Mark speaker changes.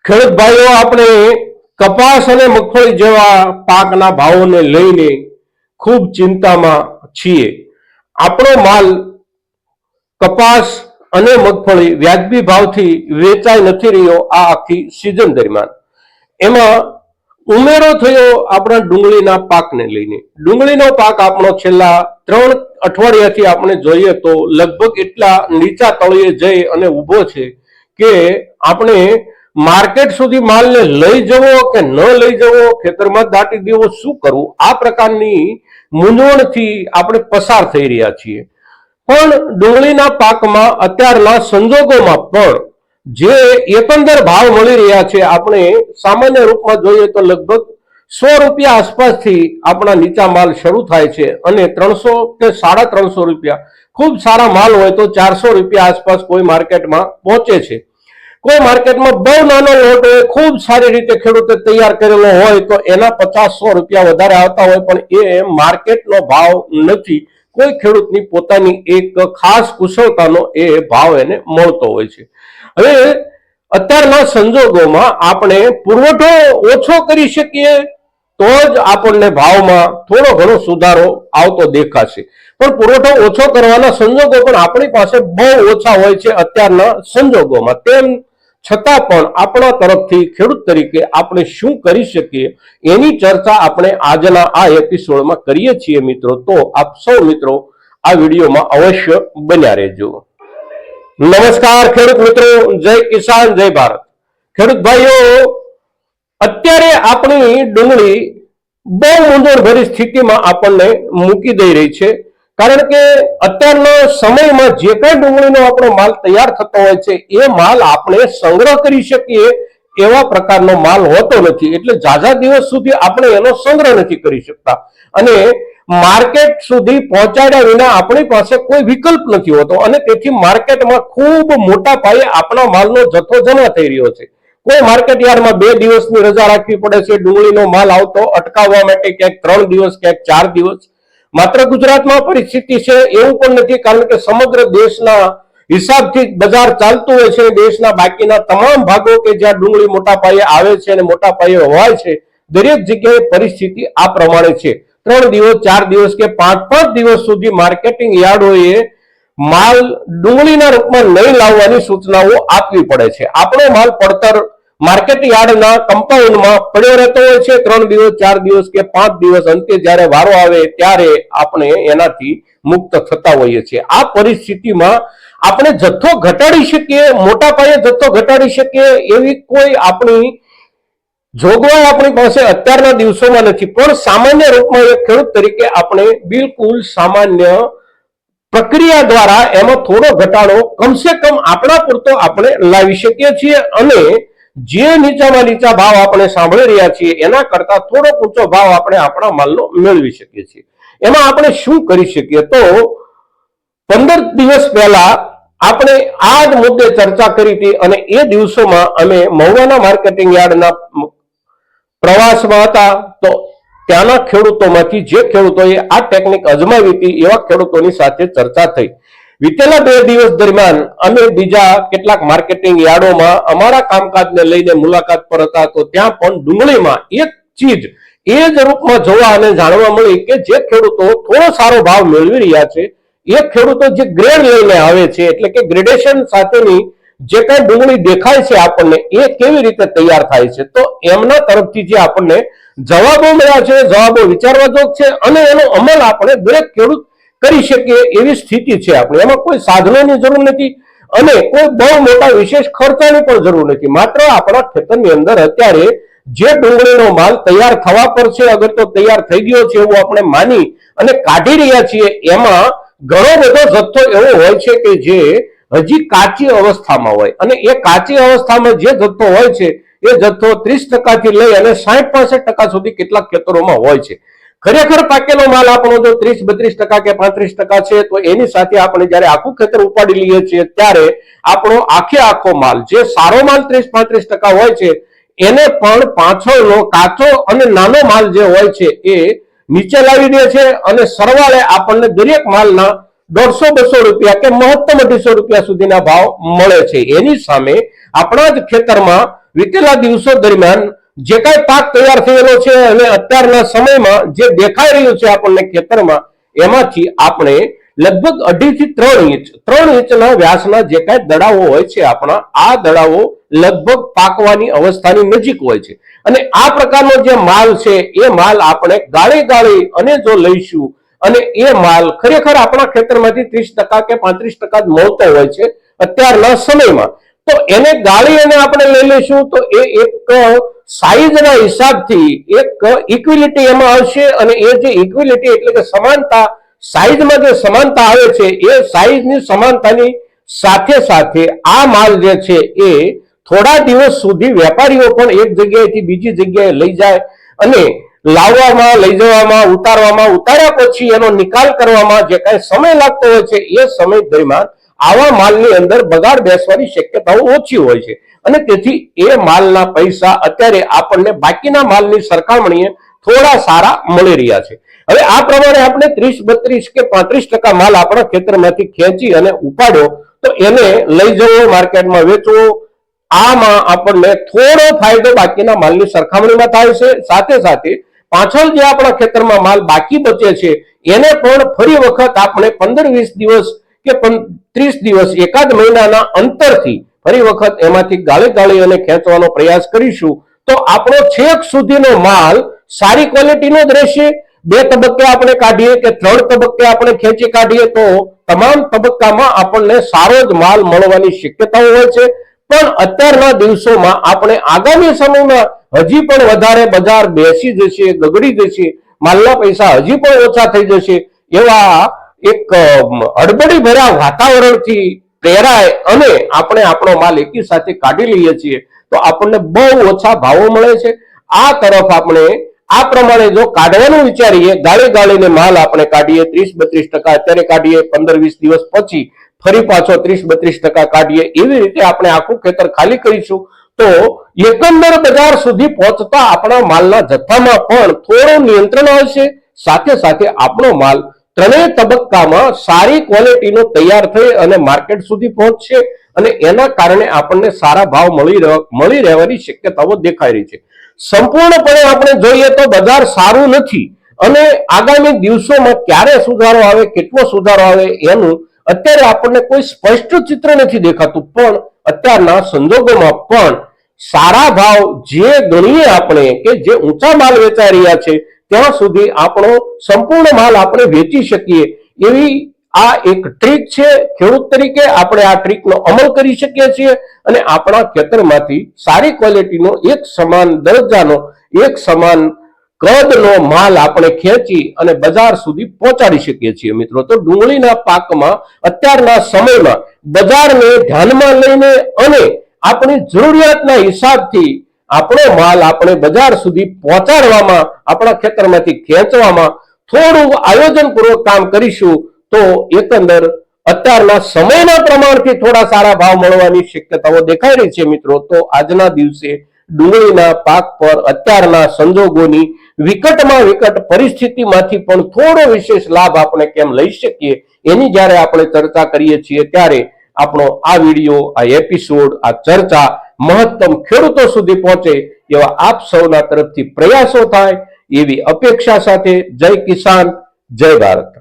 Speaker 1: ખેડૂત ભાઈઓ, આપણે કપાસ અને મગફળી જેવા પાકના ભાવોને લઈને ખૂબ ચિંતામાં છીએ. આપણો માલ કપાસ અને મગફળી વ્યાજબી ભાવથી વેચાઈ નથી રહ્યો આ આખી સિઝન દરમિયાન. એમાં ઉમેરો થયો આપણા ડુંગળીના પાકને લઈને. ડુંગળીનો પાક આપણો છેલ્લા 3 અઠવાડિયાથી આપણે જોઈએ તો લગભગ એટલા નીચા તળિયે જઈ અને ઊભો છે કે આપણે માર્કેટ સુધી માલને લઈ જવો કે ન લઈ જવો, ખેતરમાં દાટી દેવો, શું કરવું, આ પ્રકારની મૂંઝવણથી આપણે પસાર થઈ રહ્યા છીએ. પણ ડુંગળીના પાકમાં અત્યારના સંજોગોમાં પણ જે એકંદર ભાવ મળી રહ્યા છે, આપણે સામાન્ય રૂપમાં જોઈએ તો લગભગ 100 રૂપિયા આસપાસથી આપણા નીચા માલ શરૂ થાય છે અને 300 કે 350 રૂપિયા, ખૂબ સારા માલ હોય તો 400 રૂપિયા આસપાસ કોઈ માર્કેટમાં પહોંચે છે. કોઈ માર્કેટમાં બહુ નાનો લોટ હોય, ખૂબ સારી રીતે ખેડૂતે તૈયાર કરેલો હોય તો એના 50-100 રૂપિયા વધારે આવતા હોય, પણ એ માર્કેટનો ભાવ નથી. કોઈ ખેડૂતની પોતાની એક ખાસ કુશળતાનો એ ભાવ એને મળતો હોય છે. હવે અત્યારના સંજોગોમાં આપણે પુરવઠો ઓછો કરી શકીએ તો જ આપણને ભાવમાં થોડો ઘણો સુધારો આવતો દેખાશે. પણ પુરવઠો ઓછો કરવાના સંજોગો પણ આપણી પાસે બહુ ઓછા હોય છે અત્યારના સંજોગોમાં. તેમ છતાં પણ આપણા તરફથી ખેડૂત તરીકે આપણે શું કરી શકીએ એની ચર્ચા આપણે આજના આ એપિસોડમાં કરીએ છીએ મિત્રો. તો આપ સૌ મિત્રો આ વિડીયોમાં અવશ્ય બન્યા રહેજો. નમસ્કાર ખેડૂત મિત્રો, જય કિસાન, જય ભારત. ખેડૂત ભાઈઓ, અત્યારે આપણી ડુંગળી બહુ મૂંઝવણભરી સ્થિતિમાં આપણને મૂકી દઈ રહી છે. કારણ કે અત્યારના સમયમાં જે કઈ ડુંગળીનો આપણો માલ તૈયાર થતો હોય છે એ માલ આપણે સંગ્રહ કરી શકીએ એવા પ્રકારનો માલ હોતો નથી. એટલે ઝાઝા દિવસ સુધી આપણે એનો સંગ્રહ નથી કરી શકતા અને માર્કેટ સુધી પહોંચાડ્યા વિના આપણી પાસે કોઈ વિકલ્પ નથી હોતો અને તેથી માર્કેટમાં ખૂબ મોટા પાયે આપણા માલનો જથ્થો જમા થઈ રહ્યો છે. કોઈ માર્કેટ યાર્ડમાં 2 દિવસની રજા રાખવી પડે છે ડુંગળીનો માલ આવતો અટકાવવા માટે, ક્યાંક 3 દિવસ, ક્યાંક 4 દિવસ. માત્ર ગુજરાતમાં પરિસ્થિતિ છે એવું પણ નથી, કારણ કે સમગ્ર દેશના હિસાબથી બજાર ચાલતું હોય છે. દેશના બાકીના તમામ ભાગો કે જ્યાં ડુંગળી મોટા પાયે આવે છે અને મોટા પાયે વવાય છે, દરેક જગ્યાએ પરિસ્થિતિ આ પ્રમાણે છે. 3 દિવસ, 4 દિવસ કે 5-5 દિવસ સુધી માર્કેટિંગ યાર્ડોએ માલ ડુંગળીના રૂપમાં નહીં લાવવાની સૂચનાઓ આપવી પડે છે. આપણો માલ પડતર માર્કેટ યાર્ડના કમ્પાઉન્ડમાં પડ્યો રહેતો હોય છે 3 દિવસ, 4 દિવસ કે 5 દિવસ. અંતે જ્યારે વારો આવે ત્યારે આપણે એનાથી મુક્ત થતા હોઈએ છીએ. આ પરિસ્થિતિમાં આપણે જથ્થો ઘટાડી શકીએ, મોટા પાયે જથ્થો ઘટાડી શકીએ એવી કોઈ આપણી જોગવાઈ આપણી પાસે અત્યારના દિવસોમાં નથી. પણ સામાન્ય રૂપમાં એક ખેડૂત તરીકે આપણે બિલકુલ સામાન્ય પ્રક્રિયા દ્વારા એમાં થોડો ઘટાડો કમસે કમ આપણા પૂરતો આપણે લાવી શકીએ છીએ અને જે નીચામાં નીચા ભાવ આપણે સાંભળી રહ્યા છીએ એના કરતા થોડો ઊંચો ભાવ આપણે આપણા માલનો મેળવી શકીએ છીએ. એમાં આપણે શું કરી શકીએ? તો 15 દિવસ પહેલા આપણે આ જ મુદ્દે ચર્ચા કરી હતી અને એ દિવસોમાં અમે મહુવાના માર્કેટિંગ યાર્ડના પ્રવાસમાં હતા. તો ત્યાંના ખેડૂતોમાંથી જે ખેડૂતોએ આ ટેકનિક અજમાવી હતી એવા ખેડૂતોની સાથે ચર્ચા થઈ. વિતેલા 2 દિવસ દરમિયાન અમે બીજા કેટલાક માર્કેટિંગ યાર્ડોમાં અમારા કામકાજને લઈને મુલાકાત પર હતા. તો ત્યાં પણ ડુંગળીમાં એક ચીજ એ જ રૂપમાં જોવા અને જાણવા મળી કે જે ખેડૂતો થોડો સારો ભાવ મેળવી રહ્યા છે એ ખેડૂતો જે ગ્રેડ લઈને આવે છે, એટલે કે ગ્રેડેશન સાથેની જે કઈ ડુંગળી દેખાય છે આપણને, એ કેવી રીતે તૈયાર થાય છે, તો એમના તરફથી જે આપણને જવાબો મળ્યા છે, જવાબો વિચારવા જોગ છે અને એનો અમલ આપણે દરેક ખેડૂત કરી શકીએ એવી સ્થિતિ છે. આપણે એમાં કોઈ સાધનોની જરૂર નથી અને કોઈ બહુ મોટા વિશેષ ખર્ચાની પણ જરૂર નથી. માત્ર આપણા ખેતરની અંદર અત્યારે જે ડુંગળીનો માલ તૈયાર થવા પર છે, અગર તો તૈયાર થઈ ગયો છે એવું આપણે માની અને કાઢી રહ્યા છીએ, એમાં ઘણો બધો જથ્થો એવો હોય છે કે જે હજી કાચી અવસ્થામાં હોય અને એ કાચી અવસ્થામાં જે જથ્થો હોય છે એ જથ્થો 30% થી લઈ અને 60-65% સુધી કેટલાક ખેતરોમાં હોય છે. ખરેખર પાકેલો માલ આપણો જો 30-32% કે 35% છે તો એની સાથે આપણે જયારે આખું ખેતર ઉપાડી લઈએ છીએ ત્યારે આપણો આખો માલ, જે સારો માલ 30-35% હોય છે, એને પણ પાછળનો કાચો અને નાનો માલ જે હોય છે એ નીચે લાવી દે છે અને સરવાળે આપણને દરેક માલના 150-200 રૂપિયા કે મહત્તમ 250 રૂપિયા સુધીના ભાવ મળે છે. એની સામે આપણા જ ખેતરમાં વીતેલા દિવસો દરમિયાન જે કાંઈ પાક તૈયાર થયેલો છે અને અત્યારના સમયમાં જે દેખાઈ રહ્યું છે આપણને ખેતરમાં, એમાંથી આપણે લગભગ 2.5 થી 3 ઇંચના વ્યાસના જે કાંઈ દડાઓ હોય છે આપણા, આ દડાઓ લગભગ પાકવાની અવસ્થાની નજીક હોય છે. અને આ પ્રકારનો જે માલ છે એ માલ આપણે ગાળી અને જો લઈશું અને એ માલ ખરેખર આપણા ખેતરમાંથી 30% કે 35% જ મળતો હોય છે અત્યારના સમયમાં, તો એને ગાળી અને આપણે લઈ લઈશું તો એ એક સાઈઝના હિસાબથી એક ઇક્વિલિટી એમાં આવશે. અને એ જે ઇક્વિલિટી એટલે કે સમાનતા, સાઈઝમાં જે સમાનતા આવે છે એ સાઈઝની સમાનતાની સાથે સાથે આ માલ જે છે એ થોડા દિવસ સુધી વેપારીઓ પણ એક જગ્યાએથી બીજી જગ્યાએ લઈ જાય અને લાવવામાં, લઈ જવામાં, ઉતારવામાં, ઉતાર્યા પછી એનો નિકાલ કરવામાં જે કાંઈ સમય લાગતો હોય છે એ સમય દરમિયાન આવા માલની અંદર બગાડ બેસવાની શક્યતાઓ ઓછી હોય છે. અને તેથી એ માલના પૈસા અત્યારે આપણને બાકીના માલની સરખામણીએ થોડા સારા મળી રહ્યા છે. હવે આ પ્રમાણે આપણે 30, 32 કે 35% માલ આપણા ખેતરમાંથી ખેંચી અને ઉપાડ્યો તો એને લઈ જવો, માર્કેટમાં વેચવો, આમાં આપણને થોડો ફાયદો બાકીના માલની સરખામણીમાં થાય છે. સાથે સાથે પાછળ જે આપણા ખેતરમાં માલ બાકી બચે છે એને પણ ફરી વખત આપણે 15-20 દિવસ કે 30 દિવસ, એકાદ મહિનાના અંતરથી ફરી વખત એમાંથી ગાળી અને ખેંચવાનો પ્રયાસ કરીશું તો આપણો છેક સુધીનો માલ સારી ક્વોલિટીનો જ રહેશે. 2 તબક્કે આપણે કાઢીએ કે 3 તબક્કે આપણે ખેંચી કાઢીએ તો તમામ તબક્કામાં આપણને સારો જ માલ મળવાની શક્યતાઓ હોય છે. પણ અત્યારના દિવસોમાં આપણે આગામી સમયમાં હજી પણ વધારે બજાર બેસી જશે, ગગડી જશે, માલના પૈસા હજી પણ ઓછા થઈ જશે એવા એક હડબડી ભર્યા વાતાવરણથી પ્રેરાય અને આપણે આપણો માલ એકી સાથે કાઢી લઈએ છીએ તો આપણને બહુ ઓછા ભાવો મળે છે. આ તરફ આપણે આ પ્રમાણે જો કાઢવાનું વિચારીએ, ગાળીને માલ આપણે કાઢીએ 30-32% અત્યારે કાઢીએ, 15-20 દિવસ પછી ફરી પાછો 30-32% કાઢીએ, એવી રીતે આપણે આખું ખેતર ખાલી કરીશું તો એકંદર બજાર સુધી પહોંચતા આપણા માલના જથ્થામાં પણ થોડું નિયંત્રણ આવશે. સાથે સાથે આપણો માલ 3 તબક્કામાં સારી ક્વોલિટીનો તૈયાર થઈ અને માર્કેટ સુધી પહોંચશે અને એના કારણે આપણને સારા ભાવ મળી રહેવાની શક્યતાઓ દેખાઈ રહી છે. સંપૂર્ણપણે આપણે જોઈએ તો બજાર સારું નથી અને આગામી દિવસોમાં ક્યારે સુધારો આવે, કેટલો સુધારો આવે એનું અત્યારે આપણને કોઈ સ્પષ્ટ ચિત્ર નથી દેખાતું. પણ અત્યારના સંજોગોમાં પણ સારા ભાવ જે ગણીએ આપણે કે જે ઊંચા માલ વેચાઈ રહ્યા છે ત્યાં સુધી આપણો સંપૂર્ણ માલ આપણે વેચી શકીએ એવી આ એક ટ્રીક છે. ખેડૂત તરીકે આપણે આ ટ્રીકનો અમલ કરી શકીએ છીએ અને આપણા ખેતરમાંથી સારી ક્વોલિટીનો, એક સમાન દરજ્જાનો, એક સમાન કદનો માલ આપણે ખેંચી અને બજાર સુધી પહોંચાડી શકીએ છીએ. મિત્રો, તો ડુંગળીના પાકમાં અત્યારના સમયમાં બજારને ધ્યાનમાં લઈને અને આપણી જરૂરિયાતના હિસાબથી આપણો માલ આપણે બજાર સુધી પહોંચાડવામાં, આપણા ખેતરમાંથી ખેંચવામાં થોડું આયોજનપૂર્વક કામ કરીશું તો એકંદર અત્યારના સમયના પ્રમાણથી થોડા સારા ભાવ મળવાની શક્યતાઓ દેખાઈ રહી છે. મિત્રો, તો આજના દિવસે ડુંગળીના પાક પર અત્યારના સંજોગોની વિકટમાં વિકટ પરિસ્થિતિમાંથી પણ થોડો વિશેષ લાભ આપણે કેમ લઈ શકીએ એની જ્યારે આપણે ચર્ચા કરીએ છીએ ત્યારે આપણો આ વિડીયો, આ એપિસોડ, આ ચર્ચા મહત્તમ ખેડૂતો સુધી પહોંચે એવા આપ સૌના તરફથી પ્રયાસો થાય એવી અપેક્ષા સાથે જય કિસાન, જય ભારત.